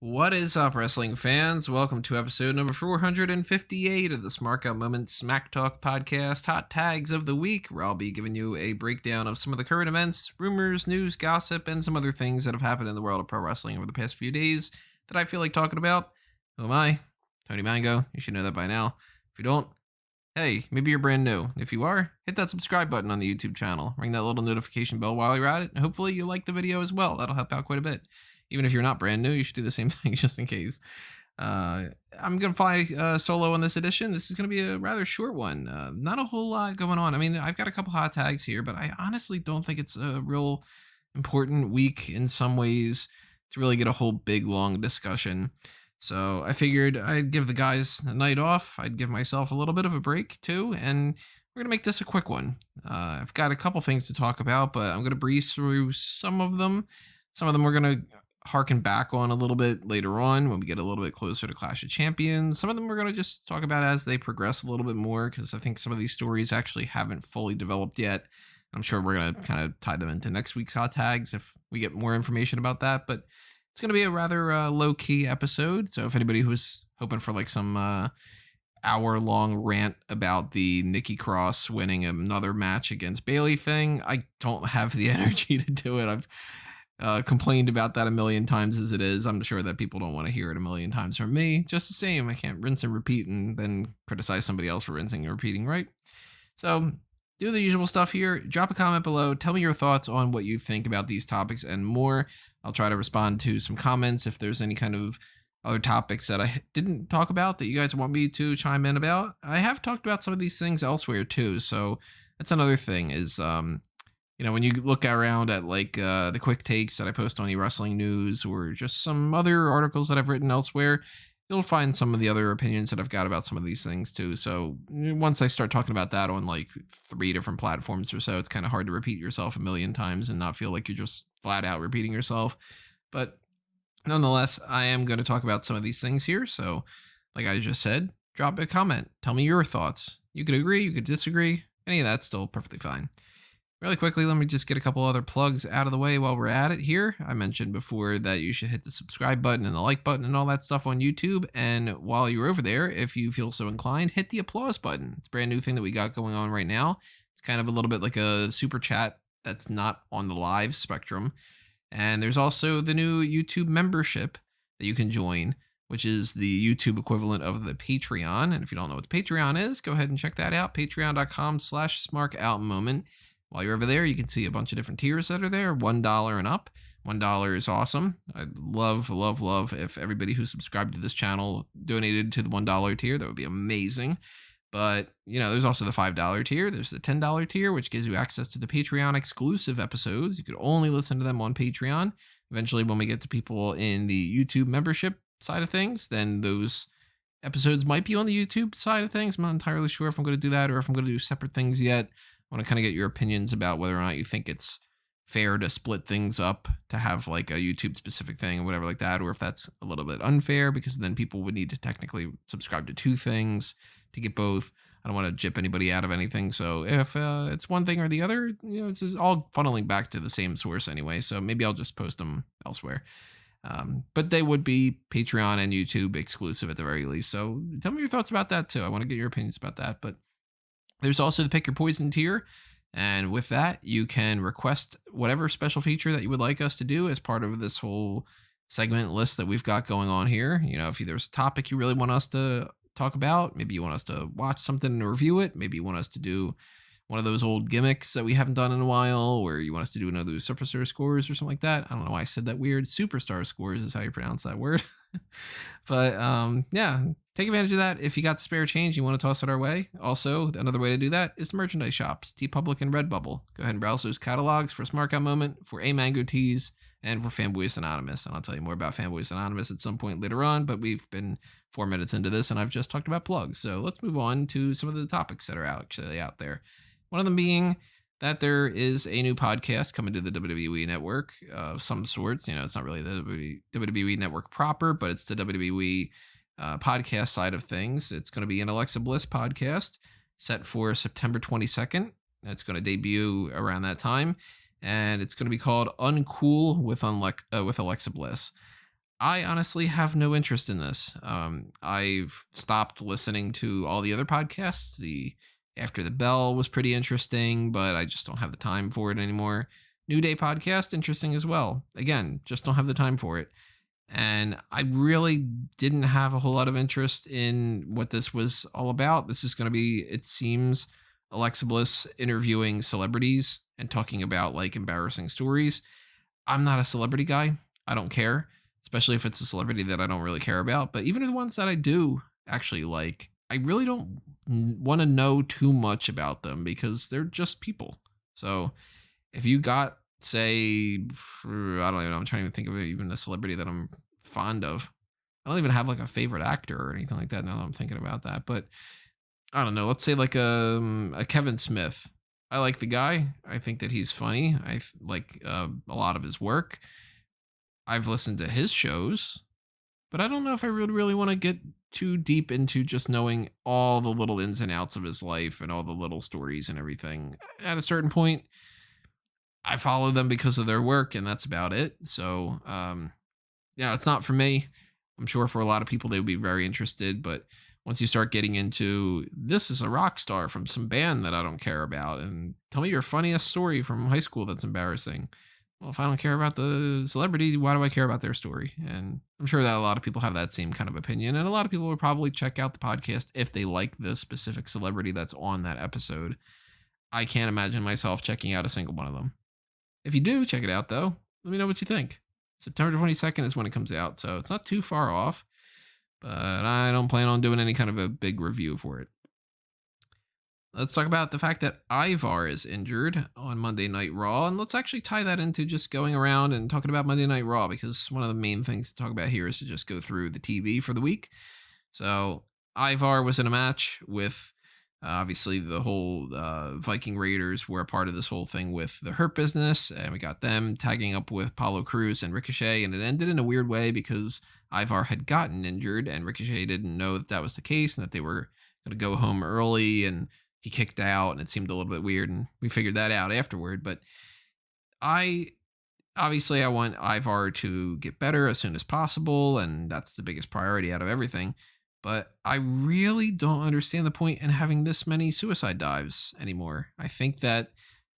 What is up, wrestling fans? Welcome to episode number 458 of the Smark Smack Talk podcast, Hot Tags of the Week, where I'll be giving you a breakdown of some of the current events, rumors, news, gossip, and some other things that have happened in the world of pro wrestling over the past few days that I feel like talking about. Who am I? Tony Mango. You should know that by now. If you don't, hey, maybe you're brand new. If you are, hit that subscribe button on the YouTube channel. Ring that little notification bell while you're at it, and hopefully you like the video as well. That'll help out quite a bit. Even if you're not brand new, you should do the same thing just in case. I'm going to fly solo on this edition. This is going to be a rather short one. Not a whole lot going on. I mean, I've got a couple hot tags here, but I honestly don't think it's a real important week in some ways to really get a whole big, long discussion. So I figured I'd give the guys a night off. I'd give myself a little bit of a break too, and we're going to make this a quick one. I've got a couple things to talk about, but I'm going to breeze through some of them. Some of them we're going to harken back on a little bit later on when we get a little bit closer to Clash of Champions. Some of them we're going to just talk about as they progress a little bit more, because I think some of these stories actually haven't fully developed yet. I'm sure we're going to kind of tie them into next week's hot tags if we get more information about that, but it's going to be a rather low-key episode. So if anybody who's hoping for like some hour-long rant about the Nikki Cross winning another match against Bayley thing, I don't have the energy to do it. I've complained about that a million times as it is. I'm sure that people don't want to hear it a million times from me. Just the same, I can't rinse and repeat and then criticize somebody else for rinsing and repeating, right? So do the usual stuff here. Drop a comment below. Tell me your thoughts on what you think about these topics and more. I'll try to respond to some comments if there's any kind of other topics that I didn't talk about that you guys want me to chime in about. I have talked about some of these things elsewhere too, so that's another thing is when you look around at like the quick takes that I post on eWrestling News or just some other articles that I've written elsewhere, you'll find some of the other opinions that I've got about some of these things too. So once I start talking about that on like 3 different platforms or so, it's kind of hard to repeat yourself a million times and not feel like you're just flat out repeating yourself. But nonetheless, I am going to talk about some of these things here. So like I just said, drop a comment. Tell me your thoughts. You could agree, you could disagree. Any of that's still perfectly fine. Really quickly, let me just get a couple other plugs out of the way while we're at it here. I mentioned before that you should hit the subscribe button and the like button and all that stuff on YouTube. And while you're over there, if you feel so inclined, hit the applause button. It's a brand new thing that we got going on right now. It's kind of a little bit like a super chat that's not on the live spectrum. And there's also the new YouTube membership that you can join, which is the YouTube equivalent of the Patreon. And if you don't know what the Patreon is, go ahead and check that out. Patreon.com/SmarkOutMoment. While you're over there, you can see a bunch of different tiers that are there, $1 and up. $1 is awesome. I'd love if everybody who subscribed to this channel donated to the $1 tier. That would be amazing. But, there's also the $5 tier. There's the $10 tier, which gives you access to the Patreon exclusive episodes. You could only listen to them on Patreon. Eventually, when we get to people in the YouTube membership side of things, then those episodes might be on the YouTube side of things. I'm not entirely sure if I'm going to do that or if I'm going to do separate things yet. I want to kind of get your opinions about whether or not you think it's fair to split things up to have like a YouTube specific thing or whatever like that, or if that's a little bit unfair because then people would need to technically subscribe to 2 things to get both. I don't want to jip anybody out of anything. So if it's one thing or the other, it's just all funneling back to the same source anyway. So maybe I'll just post them elsewhere. But they would be Patreon and YouTube exclusive at the very least. So tell me your thoughts about that too. I want to get your opinions about that, but there's also the Pick Your Poison tier, and with that, you can request whatever special feature that you would like us to do as part of this whole segment list that we've got going on here. If there's a topic you really want us to talk about, maybe you want us to watch something and review it, maybe you want us to do one of those old gimmicks that we haven't done in a while, or you want us to do another Superstar Scores or something like that. I don't know why I said that weird. Superstar Scores is how you pronounce that word. But yeah, take advantage of that. If you got the spare change, you want to toss it our way. Also, another way to do that is the merchandise shops, TeePublic and Redbubble. Go ahead and browse those catalogs for Smark Out Moment, for A Mango Tees, and for Fanboys Anonymous. And I'll tell you more about Fanboys Anonymous at some point later on, but we've been 4 minutes into this and I've just talked about plugs. So let's move on to some of the topics that are actually out there. One of them being that there is a new podcast coming to the WWE Network of some sorts. It's not really the WWE Network proper, but it's the WWE podcast side of things. It's going to be an Alexa Bliss podcast set for September 22nd. It's going to debut around that time, and it's going to be called Uncool with Alexa Bliss. I honestly have no interest in this. I've stopped listening to all the other podcasts. The After the Bell was pretty interesting, but I just don't have the time for it anymore. New Day podcast, interesting as well. Again, just don't have the time for it. And I really didn't have a whole lot of interest in what this was all about. This is going to be, it seems, Alexa Bliss interviewing celebrities and talking about like embarrassing stories. I'm not a celebrity guy. I don't care, especially if it's a celebrity that I don't really care about. But even the ones that I do actually like, I really don't want to know too much about them because they're just people. So if you got, say, I don't even know, I'm trying to think of even a celebrity that I'm fond of. I don't even have like a favorite actor or anything like that now that I'm thinking about that. But I don't know. Let's say like a Kevin Smith. I like the guy. I think that he's funny. Like a lot of his work. I've listened to his shows, but I don't know if I really want to get too deep into just knowing all the little ins and outs of his life and all the little stories and everything. At a certain point, I follow them because of their work, and that's about it. So, yeah, it's not for me. I'm sure for a lot of people, they would be very interested, but once you start getting into this is a rock star from some band that I don't care about, and tell me your funniest story from high school that's embarrassing. Well, if I don't care about the celebrity, why do I care about their story? And I'm sure that a lot of people have that same kind of opinion, and a lot of people will probably check out the podcast if they like the specific celebrity that's on that episode. I can't imagine myself checking out a single one of them. If you do, check it out though. Let me know what you think. September 22nd is when it comes out, so it's not too far off, but I don't plan on doing any kind of a big review for it. Let's talk about the fact that Ivar is injured on Monday Night Raw, and let's actually tie that into just going around and talking about Monday Night Raw, because one of the main things to talk about here is to just go through the TV for the week. So Ivar was in a match with obviously the whole Viking Raiders were a part of this whole thing with the Hurt Business, and we got them tagging up with Paulo Cruz and Ricochet, and it ended in a weird way because Ivar had gotten injured and Ricochet didn't know that that was the case and that they were going to go home early, and he kicked out and it seemed a little bit weird, and we figured that out afterward. But I want Ivar to get better as soon as possible, and that's the biggest priority out of everything. But I really don't understand the point in having this many suicide dives anymore. I think that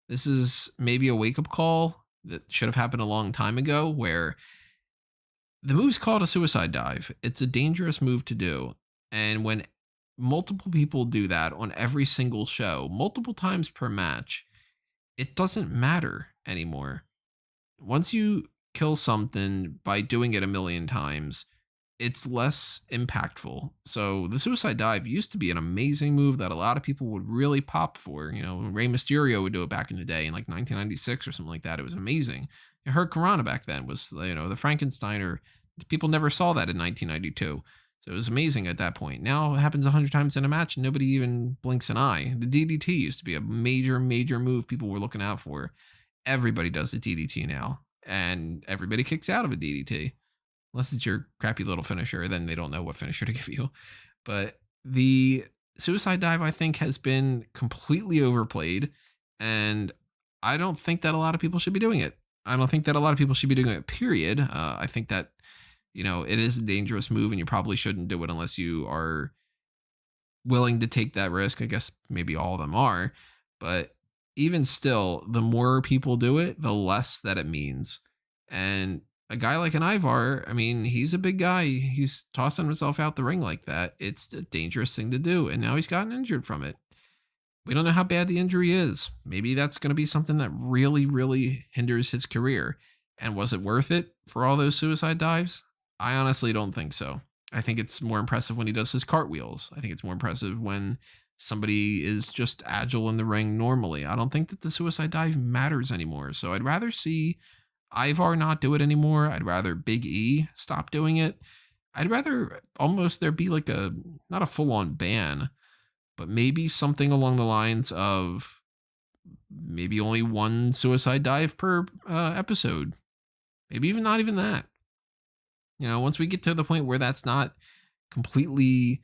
this is maybe a wake-up call that should have happened a long time ago, where the move's called a suicide dive. It's a dangerous move to do. And when multiple people do that on every single show, multiple times per match, it doesn't matter anymore. Once you kill something by doing it a million times, it's less impactful. So the suicide dive used to be an amazing move that a lot of people would really pop for. You know, Rey Mysterio would do it back in the day in like 1996 or something like that. It was amazing. Hurt Karana back then was, you know, the Frankensteiner. People never saw that in 1992. So it was amazing at that point. Now it happens 100 times in a match and nobody even blinks an eye. The DDT used to be a major move people were looking out for. Everybody does the DDT now, and everybody kicks out of a DDT. Unless it's your crappy little finisher, then they don't know what finisher to give you. But the suicide dive, I think, has been completely overplayed, and I don't think that a lot of people should be doing it. I don't think that a lot of people should be doing it, period. I think that, you know, it is a dangerous move, and you probably shouldn't do it unless you are willing to take that risk. I guess maybe all of them are, but even still, the more people do it, the less that it means. And a guy like an Ivar, I mean, he's a big guy. He's tossing himself out the ring like that. It's a dangerous thing to do. And now he's gotten injured from it. We don't know how bad the injury is. Maybe that's going to be something that really hinders his career. And was it worth it for all those suicide dives? I honestly don't think so. I think it's more impressive when he does his cartwheels. I think it's more impressive when somebody is just agile in the ring normally. I don't think that the suicide dive matters anymore. So I'd rather see Ivar not do it anymore. I'd rather Big E stop doing it. I'd rather almost there be like a, not a full-on ban, but maybe something along the lines of maybe only one suicide dive per episode. Maybe even not even that. You know, once we get to the point where that's not completely,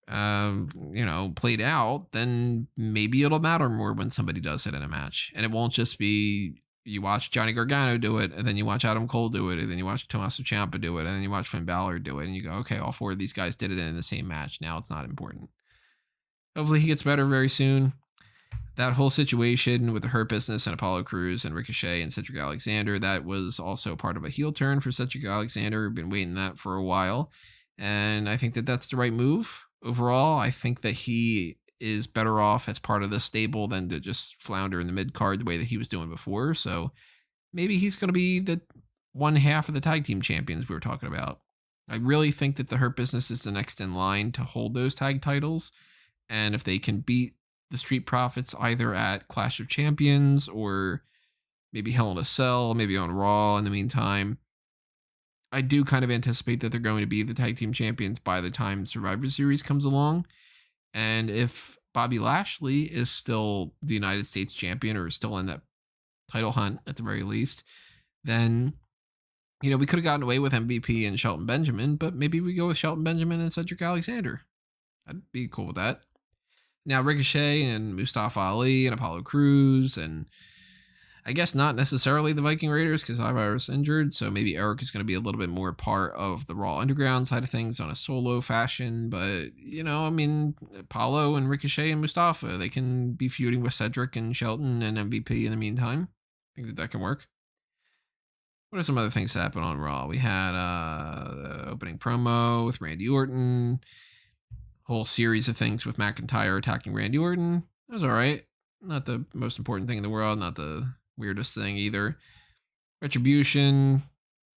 played out, then maybe it'll matter more when somebody does it in a match. And it won't just be you watch Johnny Gargano do it, and then you watch Adam Cole do it, and then you watch Tommaso Ciampa do it, and then you watch Finn Balor do it, and you go, okay, all 4 of these guys did it in the same match. Now it's not important. Hopefully he gets better very soon. That whole situation with the Hurt Business and Apollo Crews and Ricochet and Cedric Alexander, that was also part of a heel turn for Cedric Alexander. We've been waiting that for a while, and I think that that's the right move. Overall, I think that he is better off as part of the stable than to just flounder in the mid-card the way that he was doing before. So maybe he's going to be the one half of the tag team champions we were talking about. I really think that the Hurt Business is the next in line to hold those tag titles. And if they can beat the Street Profits either at Clash of Champions or maybe Hell in a Cell, maybe on Raw in the meantime, I do kind of anticipate that they're going to be the tag team champions by the time Survivor Series comes along. And if Bobby Lashley is still the United States champion or is still in that title hunt at the very least, then, we could have gotten away with MVP and Shelton Benjamin, but maybe we go with Shelton Benjamin and Cedric Alexander. I'd be cool with that. Now, Ricochet and Mustafa Ali and Apollo Crews, and I guess not necessarily the Viking Raiders because Ivar is injured, so maybe Eric is going to be a little bit more part of the Raw Underground side of things on a solo fashion. But, Apollo and Ricochet and Mustafa, they can be feuding with Cedric and Shelton and MVP in the meantime. I think that can work. What are some other things that happened on Raw? We had the opening promo with Randy Orton. Whole series of things with McIntyre attacking Randy Orton. That was all right. Not the most important thing in the world. Not the weirdest thing either. Retribution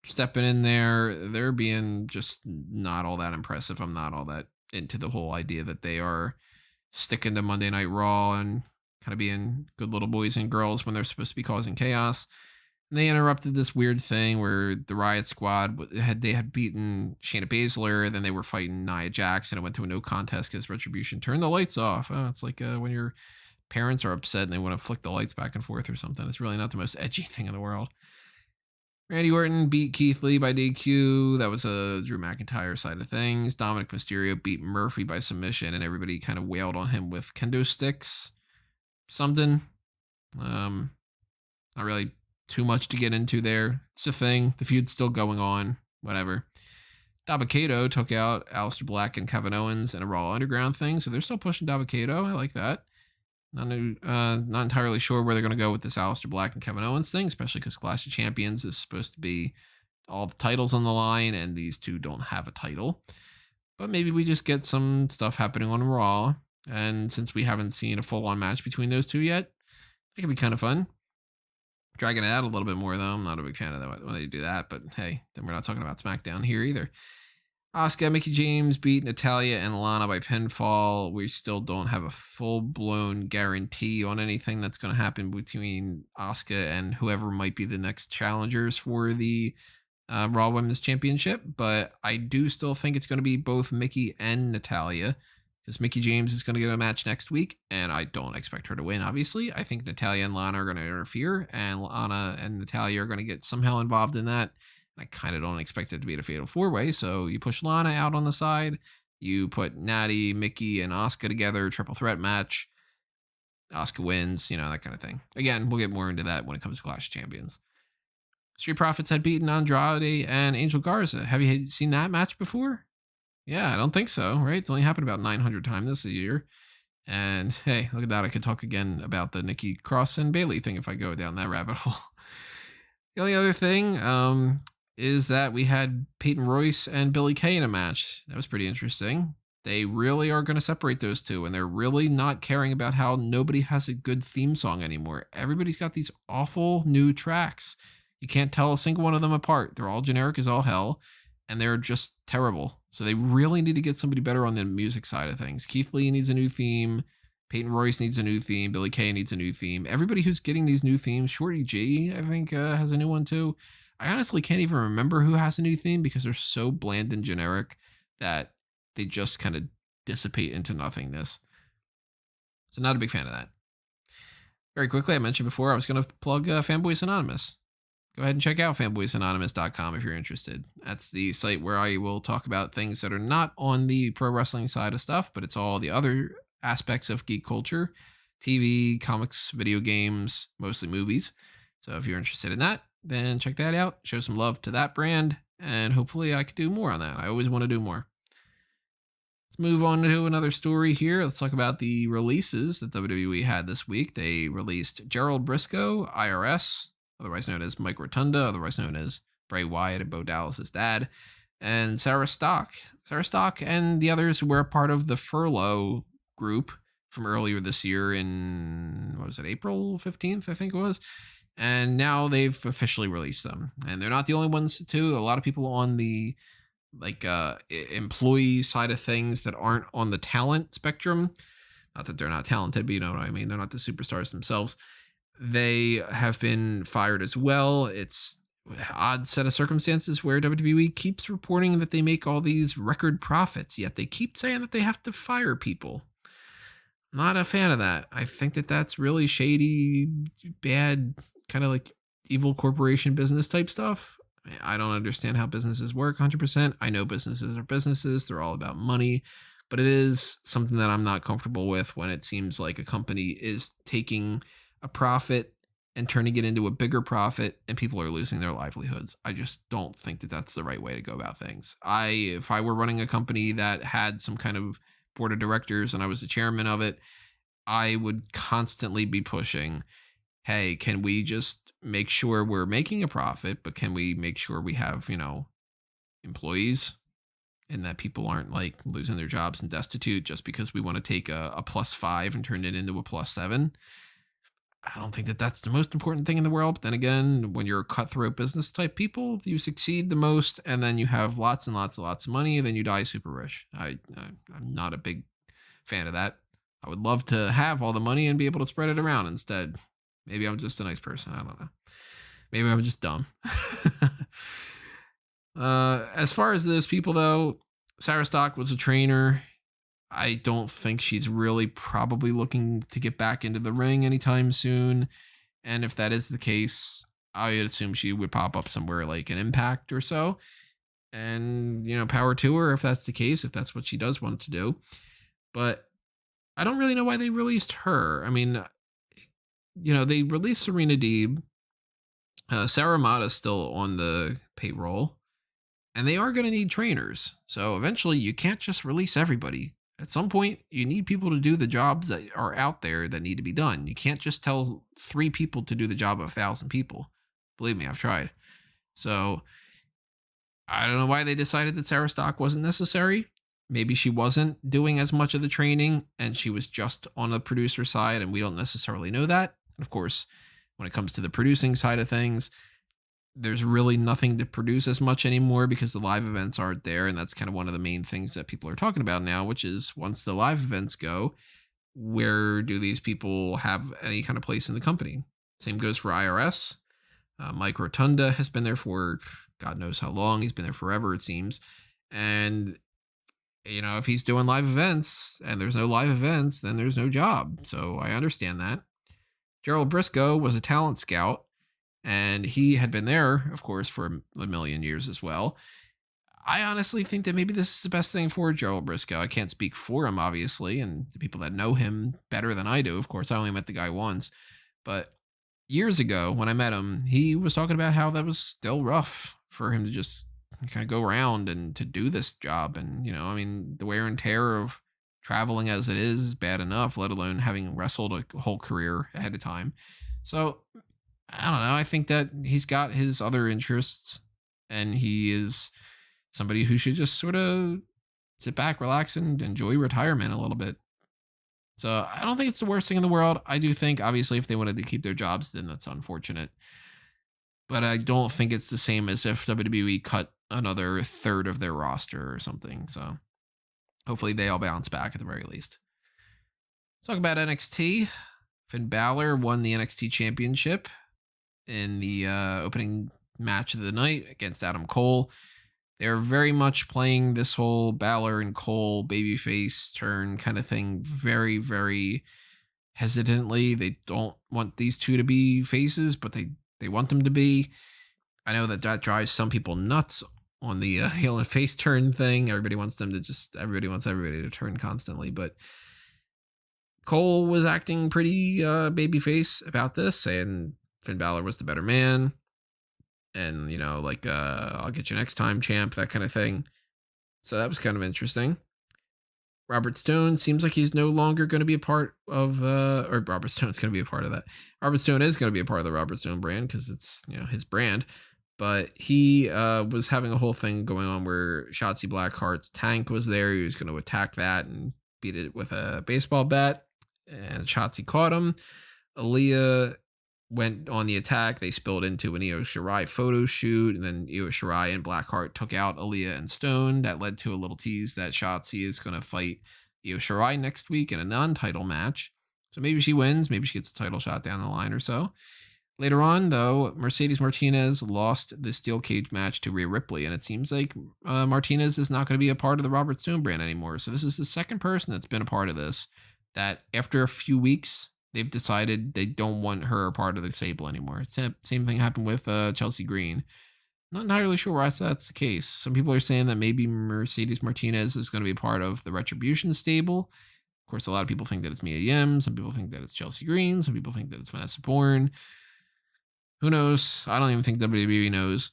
stepping in there. They're being just not all that impressive. I'm not all that into the whole idea that they are sticking to Monday Night Raw and kind of being good little boys and girls when they're supposed to be causing chaos. And they interrupted this weird thing where the Riot Squad had beaten Shayna Baszler, then they were fighting Nia Jax, and it went to a no contest because Retribution turned the lights off. Oh, it's like when your parents are upset and they want to flick the lights back and forth or something. It's really not the most edgy thing in the world. Randy Orton beat Keith Lee by DQ. That was a Drew McIntyre side of things. Dominic Mysterio beat Murphy by submission, and everybody kind of wailed on him with kendo sticks. Something. Not really too much to get into there. It's a thing. The feud's still going on. Whatever. Dabba-Kato took out Aleister Black and Kevin Owens in a Raw Underground thing, so they're still pushing Dabba-Kato. I like that. Not entirely sure where they're going to go with this Aleister Black and Kevin Owens thing, especially because Clash of Champions is supposed to be all the titles on the line, and these two don't have a title. But maybe we just get some stuff happening on Raw, and since we haven't seen a full-on match between those two yet, it could be kind of fun. Dragging it out a little bit more, though. I'm not a big fan of that when they do that, but hey, then we're not talking about SmackDown here either. Asuka, Mickie James beat Natalya and Lana by pinfall. We still don't have a full-blown guarantee on anything that's going to happen between Asuka and whoever might be the next challengers for the Raw Women's Championship, but I do still think it's going to be both Mickie and Natalya, because Mickie James is going to get a match next week, and I don't expect her to win, obviously. I think Natalya and Lana are going to interfere, and Lana and Natalya are going to get somehow involved in that. I kind of don't expect it to be a fatal four-way, so you push Lana out on the side, you put Natty, Mickie, and Asuka together, triple threat match. Asuka wins, that kind of thing. Again, we'll get more into that when it comes to Clash of Champions. Street Profits had beaten Andrade and Angel Garza. Have you seen that match before? Yeah, I don't think so, right? It's only happened about 900 times this year. And hey, look at that. I could talk again about the Nikki Cross and Bayley thing if I go down that rabbit hole. The only other thing is that we had Peyton Royce and Billie Kay in a match. That was pretty interesting. They really are going to separate those two, and they're really not caring about how nobody has a good theme song anymore. Everybody's got these awful new tracks. You can't tell a single one of them apart. They're all generic as all hell, and they're just terrible. So they really need to get somebody better on the music side of things. Keith Lee needs a new theme. Peyton Royce needs a new theme. Billie Kay needs a new theme. Everybody who's getting these new themes, Shorty G, I think, has a new one too. I honestly can't even remember who has a new theme because they're so bland and generic that they just kind of dissipate into nothingness. So not a big fan of that. Very quickly, I mentioned before I was going to plug Fanboys Anonymous. Go ahead and check out fanboysanonymous.com if you're interested. That's the site where I will talk about things that are not on the pro wrestling side of stuff, but it's all the other aspects of geek culture, TV, comics, video games, mostly movies. So if you're interested in that, then check that out. Show some love to that brand, and hopefully I could do more on that. I always want to do more. Let's move on to another story here. Let's talk about the releases that WWE had this week. They released Gerald Brisco, IRS, otherwise known as Mike Rotunda, otherwise known as Bray Wyatt and Bo Dallas's dad, and Sarah Stock. Sarah Stock and the others were a part of the furlough group from earlier this year in, April 15th, I think it was. And now they've officially released them. And they're not the only ones, too. A lot of people on the employee side of things that aren't on the talent spectrum, not that they're not talented, but you know what I mean, they're not the superstars themselves, they have been fired as well. It's an odd set of circumstances where WWE keeps reporting that they make all these record profits, yet they keep saying that they have to fire people. Not a fan of that. I think that that's really shady, bad, kind of like evil corporation business type stuff. I don't understand how businesses work 100%. I know businesses are businesses. They're all about money. But it is something that I'm not comfortable with when it seems like a company is taking a profit and turning it into a bigger profit and people are losing their livelihoods. I just don't think that that's the right way to go about things. If I were running a company that had some kind of board of directors and I was the chairman of it, I would constantly be pushing, hey, can we just make sure we're making a profit, but can we make sure we have, employees and that people aren't like losing their jobs and destitute just because we want to take a +5 and turn it into a +7. I don't think that that's the most important thing in the world. But then again, when you're a cutthroat business type people, you succeed the most and then you have lots and lots and lots of money and then you die super rich. I'm not a big fan of that. I would love to have all the money and be able to spread it around instead. Maybe I'm just a nice person. I don't know. Maybe I'm just dumb. As far as those people, though, Sarah Stock was a trainer. I don't think she's really probably looking to get back into the ring anytime soon. And if that is the case, I would assume she would pop up somewhere like an Impact or so. And, power to her if that's the case, if that's what she does want to do. But I don't really know why they released her. I mean, they released Serena Deeb. Sarah Mata's still on the payroll. And they are going to need trainers. So eventually you can't just release everybody. At some point, you need people to do the jobs that are out there that need to be done. You can't just tell 3 people to do the job of 1,000 people. Believe me, I've tried. So I don't know why they decided that Sarah Stock wasn't necessary. Maybe she wasn't doing as much of the training and she was just on the producer side and we don't necessarily know that. Of course, when it comes to the producing side of things, there's really nothing to produce as much anymore because the live events aren't there. And that's kind of one of the main things that people are talking about now, which is once the live events go, where do these people have any kind of place in the company? Same goes for IRS. Mike Rotunda has been there for God knows how long. He's been there forever, it seems. And, if he's doing live events and there's no live events, then there's no job. So I understand that. Gerald Brisco was a talent scout. And he had been there, of course, for a million years as well. I honestly think that maybe this is the best thing for Gerald Brisco. I can't speak for him, obviously, and the people that know him better than I do. Of course, I only met the guy once. But years ago, when I met him, he was talking about how that was still rough for him to just kind of go around and to do this job. And, the wear and tear of traveling as it is bad enough, let alone having wrestled a whole career ahead of time. So I don't know. I think that he's got his other interests and he is somebody who should just sort of sit back, relax, and enjoy retirement a little bit. So I don't think it's the worst thing in the world. I do think, obviously, if they wanted to keep their jobs, then that's unfortunate. But I don't think it's the same as if WWE cut another third of their roster or something. So hopefully they all bounce back at the very least. Let's talk about NXT. Finn Balor won the NXT Championship in the opening match of the night against Adam Cole. They're very much playing this whole Balor and Cole babyface turn kind of thing very, very hesitantly. They don't want these two to be faces, but they want them to be. I know that drives some people nuts on the heel and face turn thing. Everybody wants everybody to turn constantly, but Cole was acting pretty babyface about this, and Finn Balor was the better man. And, I'll get you next time, champ, that kind of thing. So that was kind of interesting. Robert Stone seems like he's no longer going to be a part of, or Robert Stone's going to be a part of that. Robert Stone is going to be a part of the Robert Stone brand because it's, his brand. But he was having a whole thing going on where Shotzi Blackheart's tank was there. He was going to attack that and beat it with a baseball bat. And Shotzi caught him. Aaliyah went on the attack. They spilled into an Io Shirai photo shoot, and then Io Shirai and Blackheart took out Aaliyah and Stone. That led to a little tease that Shotzi is going to fight Io Shirai next week in a non-title match. So maybe she wins. Maybe she gets a title shot down the line or so. Later on, though, Mercedes Martinez lost the steel cage match to Rhea Ripley, and it seems like Martinez is not going to be a part of the Robert Stone brand anymore. So this is the second person that's been a part of this that after a few weeks, they've decided they don't want her a part of the stable anymore. Same thing happened with Chelsea Green. Not really sure why that's the case. Some people are saying that maybe Mercedes Martinez is going to be a part of the Retribution stable. Of course, a lot of people think that it's Mia Yim. Some people think that it's Chelsea Green. Some people think that it's Vanessa Bourne. Who knows? I don't even think WWE knows.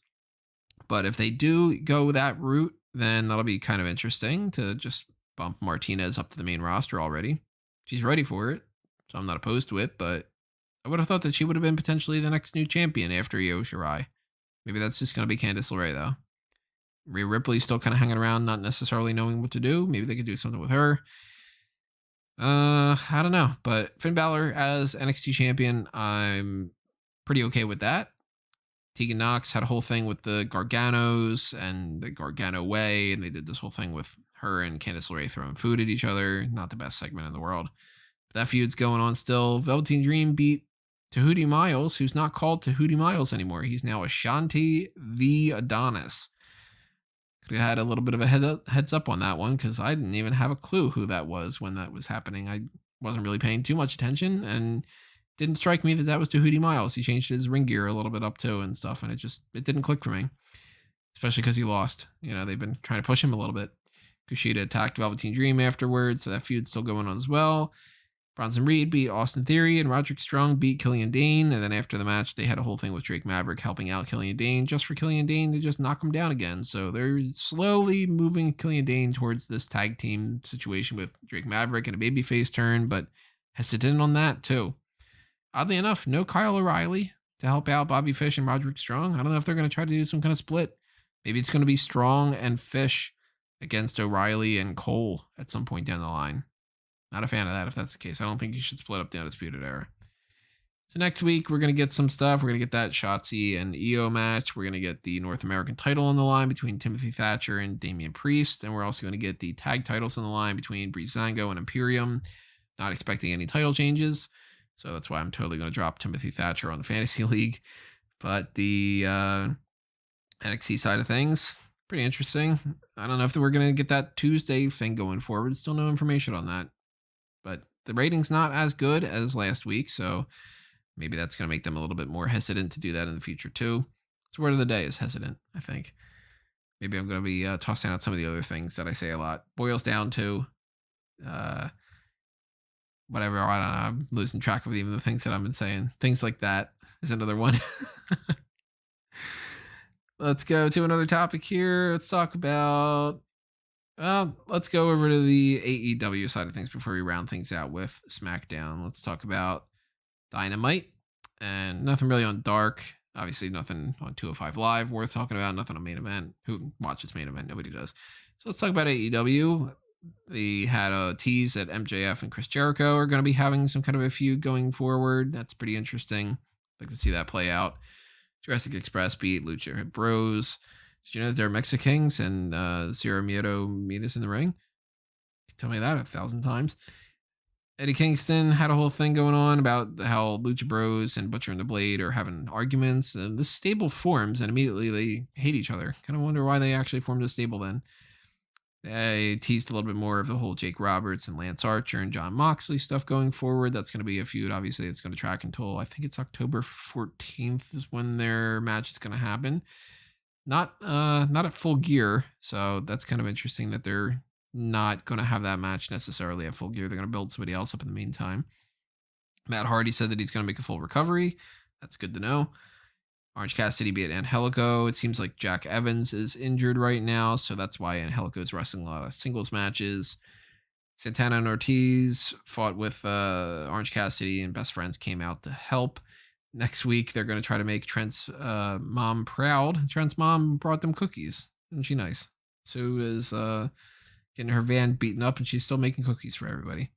But if they do go that route, then that'll be kind of interesting to just bump Martinez up to the main roster already. She's ready for it. So I'm not opposed to it, but I would have thought that she would have been potentially the next new champion after Io Shirai. Maybe that's just going to be Candice LeRae, though. Rhea Ripley's still kind of hanging around, not necessarily knowing what to do. Maybe they could do something with her. I don't know. But Finn Balor as NXT champion, I'm pretty okay with that. Tegan Nox had a whole thing with the Garganos and the Gargano Way, and they did this whole thing with her and Candice LeRae throwing food at each other. Not the best segment in the world. That feud's going on still. Velveteen Dream beat Tahuti Miles, who's not called Tahuti Miles anymore. He's now Ashanti the Adonis. Could have had a little bit of a heads up on that one because I didn't even have a clue who that was when that was happening. I wasn't really paying too much attention and didn't strike me that was Tahuti Miles. He changed his ring gear a little bit up too and stuff, and it didn't click for me, especially because he lost. They've been trying to push him a little bit. Kushida attacked Velveteen Dream afterwards, so that feud's still going on as well. Bronson Reed beat Austin Theory, and Roderick Strong beat Killian Dane. And then after the match, they had a whole thing with Drake Maverick helping out Killian Dane just for Killian Dane to just knock him down again. So they're slowly moving Killian Dane towards this tag team situation with Drake Maverick and a babyface turn, but hesitant on that too. Oddly enough, no Kyle O'Reilly to help out Bobby Fish and Roderick Strong. I don't know if they're going to try to do some kind of split. Maybe it's going to be Strong and Fish against O'Reilly and Cole at some point down the line. Not a fan of that if that's the case. I don't think you should split up the Undisputed Era. So next week, we're going to get some stuff. We're going to get that Shotzi and Io match. We're going to get the North American title on the line between Timothy Thatcher and Damian Priest. And we're also going to get the tag titles on the line between Breezango and Imperium. Not expecting any title changes. So that's why I'm totally going to drop Timothy Thatcher on the Fantasy League. But the NXT side of things, pretty interesting. I don't know if we're going to get that Tuesday thing going forward. Still no information on that. But the rating's not as good as last week, so maybe that's going to make them a little bit more hesitant to do that in the future too. It's word of the day is hesitant, I think. Maybe I'm going to be tossing out some of the other things that I say a lot. Boils down to whatever. I don't know. I'm losing track of even the things that I've been saying. Things like that is another one. Let's go to another topic here. Let's talk about... let's go over to the AEW side of things before we round things out with SmackDown. Let's talk about Dynamite and nothing really on Dark. Obviously, nothing on 205 Live worth talking about. Nothing on Main Event. Who watches Main Event? Nobody does. So let's talk about AEW. They had a tease that MJF and Chris Jericho are going to be having some kind of a feud going forward. That's pretty interesting. I'd like to see that play out. Jurassic Express beat Lucha Bros. Did you know that they're Mexicans and Cero Miedo meet us in the ring? You tell me that 1,000 times. Eddie Kingston had a whole thing going on about how Lucha Bros and Butcher and the Blade are having arguments. And this stable forms and immediately they hate each other. Kind of wonder why they actually formed a stable then. They teased a little bit more of the whole Jake Roberts and Lance Archer and John Moxley stuff going forward. That's going to be a feud. Obviously, it's going to track until I think it's October 14th is when their match is going to happen. Not at Full Gear, so that's kind of interesting that they're not going to have that match necessarily at Full Gear. They're going to build somebody else up in the meantime. Matt Hardy said that he's going to make a full recovery. That's good to know. Orange Cassidy beat Angelico. It seems like Jack Evans is injured right now, so that's why Angelico is wrestling a lot of singles matches. Santana and Ortiz fought with Orange Cassidy, and Best Friends came out to help. Next week, they're going to try to make Trent's mom proud. Trent's mom brought them cookies. Isn't she nice? Sue is getting her van beaten up, and she's still making cookies for everybody.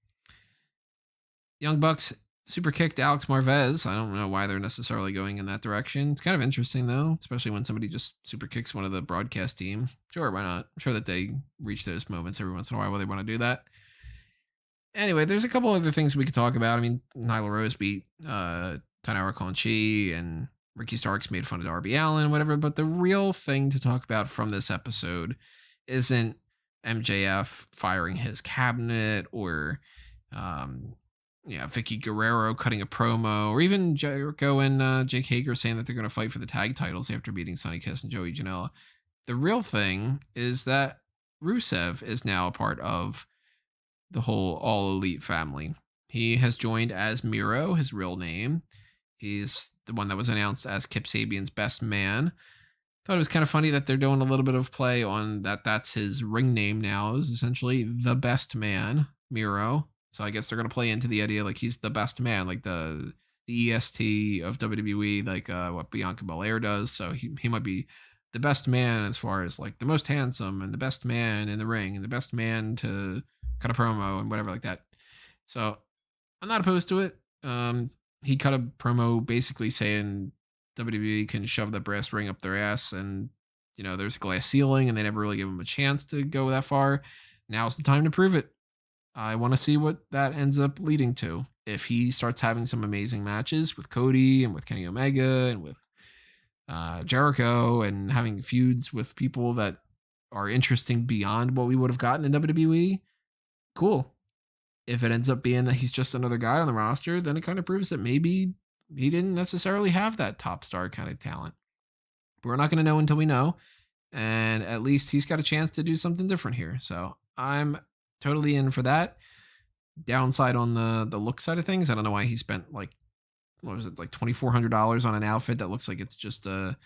Young Bucks super kicked Alex Marvez. I don't know why they're necessarily going in that direction. It's kind of interesting, though, especially when somebody just super kicks one of the broadcast team. Sure, why not? I'm sure that they reach those moments every once in a while where they want to do that. Anyway, there's a couple other things we could talk about. I mean, Nyla Rose beat Tainara Conchi, and Ricky Starks made fun of Darby Allin, whatever. But the real thing to talk about from this episode isn't MJF firing his cabinet or Vicky Guerrero cutting a promo, or even Jericho and Jake Hager saying that they're going to fight for the tag titles after beating Sonny Kiss and Joey Janela. The real thing is that Rusev is now a part of the whole All Elite family. He has joined as Miro, his real name. He's the one that was announced as Kip Sabian's best man. Thought it was kind of funny that they're doing a little bit of play on that. That's his ring name now, is essentially the best man, Miro. So I guess they're going to play into the idea like he's the best man, like the EST of WWE, like what Bianca Belair does. So he might be the best man as far as like the most handsome and the best man in the ring and the best man to cut a promo and whatever like that. So I'm not opposed to it. He cut a promo basically saying WWE can shove the brass ring up their ass and, there's a glass ceiling and they never really give him a chance to go that far. Now's the time to prove it. I want to see what that ends up leading to. If he starts having some amazing matches with Cody and with Kenny Omega and with Jericho and having feuds with people that are interesting beyond what we would have gotten in WWE, cool. If it ends up being that he's just another guy on the roster, then it kind of proves that maybe he didn't necessarily have that top star kind of talent. But we're not going to know until we know. And at least he's got a chance to do something different here. So I'm totally in for that. Downside on the look side of things, I don't know why he spent like $2,400 on an outfit that looks like it's just a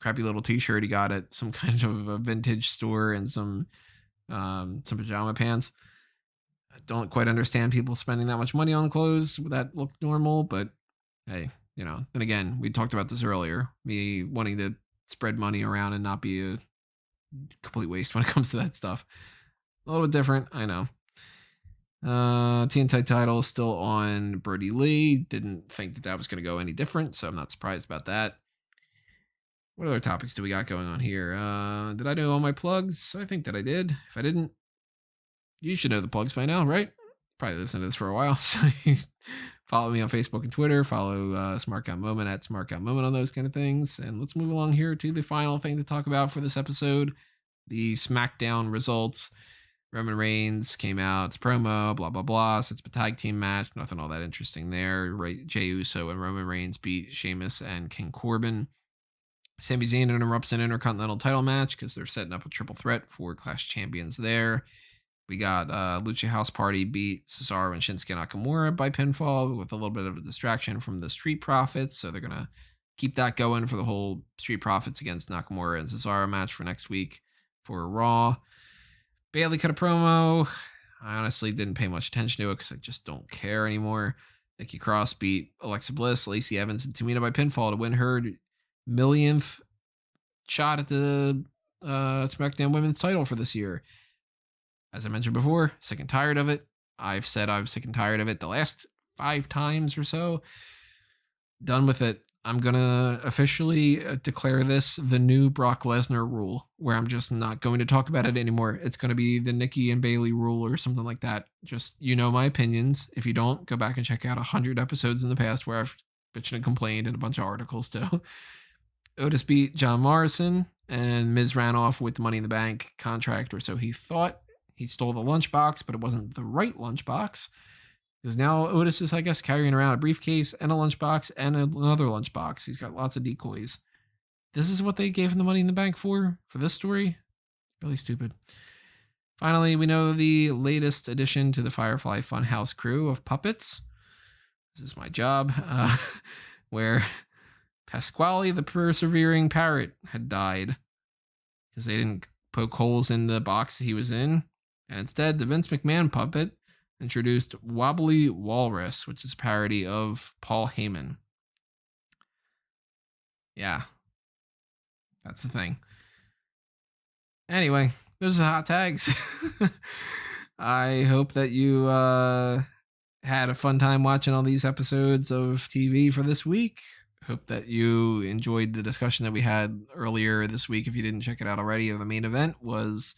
crappy little t-shirt he got at some kind of a vintage store and some pajama pants. I don't quite understand people spending that much money on clothes that look normal, but hey, then again, we talked about this earlier, me wanting to spread money around and not be a complete waste when it comes to that stuff. A little bit different, I know. TNT title is still on Brody Lee. Didn't think that was going to go any different, so I'm not surprised about that. What other topics do we got going on here? Did I do all my plugs? I think that I did. If I didn't, you should know the plugs by now, right? Probably listened to this for a while. So follow me on Facebook and Twitter. Follow Smark Out Moment at Smark Out Moment on those kind of things. And let's move along here to the final thing to talk about for this episode. The SmackDown results. Roman Reigns came out, promo, blah, blah, blah. So it's a tag team match. Nothing all that interesting there. Jey Uso and Roman Reigns beat Sheamus and King Corbin. Sami Zayn interrupts an Intercontinental title match because they're setting up a triple threat for Clash Champions there. We got Lucha House Party beat Cesaro and Shinsuke Nakamura by pinfall with a little bit of a distraction from the Street Profits. So they're going to keep that going for the whole Street Profits against Nakamura and Cesaro match for next week for Raw. Bayley cut a promo. I honestly didn't pay much attention to it because I just don't care anymore. Nikki Cross beat Alexa Bliss, Lacey Evans, and Tamina by pinfall to win her millionth shot at the SmackDown Women's title for this year. As I mentioned before, sick and tired of it. I've said I'm sick and tired of it the last 5 times or so. Done with it. I'm going to officially declare this the new Brock Lesnar rule, where I'm just not going to talk about it anymore. It's going to be the Nikki and Bayley rule or something like that. Just, my opinions. If you don't, go back and check out 100 episodes in the past where I've bitched and complained and a bunch of articles too. Otis beat John Morrison, and Miz ran off with the Money in the Bank contract, or so he thought. He stole the lunchbox, but it wasn't the right lunchbox. Because now Otis is, I guess, carrying around a briefcase and a lunchbox and another lunchbox. He's got lots of decoys. This is what they gave him the Money in the Bank for this story? Really stupid. Finally, we know the latest addition to the Firefly Funhouse crew of puppets. This is my job. where Pasquale the Persevering Parrot had died because they didn't poke holes in the box that he was in. And instead, the Vince McMahon puppet introduced Wobbly Walrus, which is a parody of Paul Heyman. Yeah, that's the thing. Anyway, those are the hot tags. I hope that you had a fun time watching all these episodes of TV for this week. Hope that you enjoyed the discussion that we had earlier this week. If you didn't check it out already, the main event was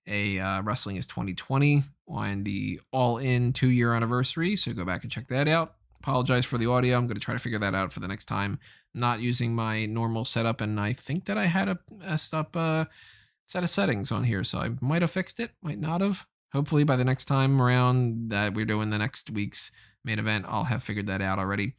a Wrestling is 2020 on the All In 2-year anniversary. So go back and check that out. Apologize for the audio. I'm going to try to figure that out for the next time. I'm not using my normal setup, and I think that I had a messed up set of settings on here, so I might have fixed it, might not have. Hopefully by the next time around that we're doing the next week's main event, I'll have figured that out already.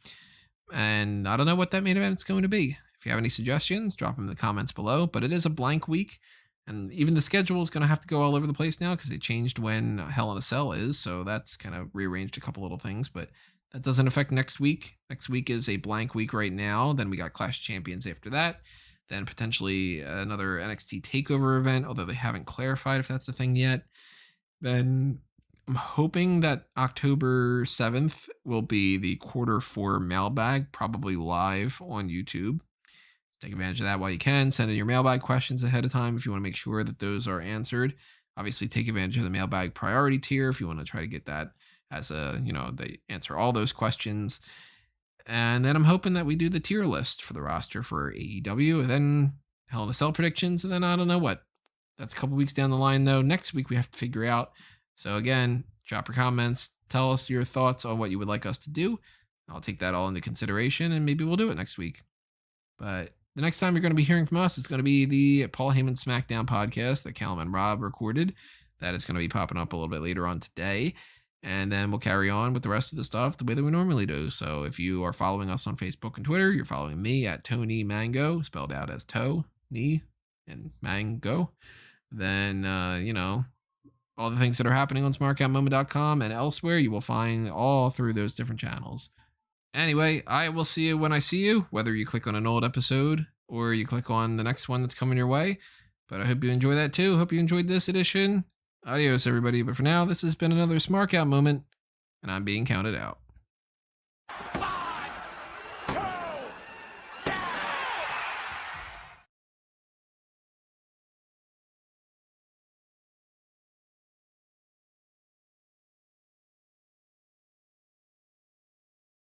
And I don't know what that main event is going to be. If you have any suggestions, drop them in the comments below. But it is a blank week, and even the schedule is going to have to go all over the place now because they changed when Hell in a Cell is, so that's kind of rearranged a couple little things, but that doesn't affect next week. Next week is a blank week right now. Then we got Clash of Champions after that. Then potentially another NXT TakeOver event, although they haven't clarified if that's the thing yet. Then I'm hoping that October 7th will be the Q4 mailbag, probably live on YouTube. Take advantage of that while you can. Send in your mailbag questions ahead of time if you want to make sure that those are answered. Obviously, take advantage of the mailbag priority tier if you want to try to get that as they answer all those questions. And then I'm hoping that we do the tier list for the roster for AEW, and then Hell in a Cell predictions, and then I don't know what. That's a couple weeks down the line, though. Next week we have to figure out. So again, drop your comments. Tell us your thoughts on what you would like us to do. I'll take that all into consideration, and maybe we'll do it next week. But the next time you're going to be hearing from us is going to be the Paul Heyman SmackDown podcast that Callum and Rob recorded. That is going to be popping up a little bit later on today. And then we'll carry on with the rest of the stuff the way that we normally do. So if you are following us on Facebook and Twitter, you're following me at Tony Mango, spelled out as toe, knee, and mango. Then, all the things that are happening on smarkoutmoment.com and elsewhere, you will find all through those different channels. Anyway, I will see you when I see you, whether you click on an old episode or you click on the next one that's coming your way. But I hope you enjoy that too. Hope you enjoyed this edition. Adios, everybody. But for now, this has been another Smark Out moment, and I'm being counted out.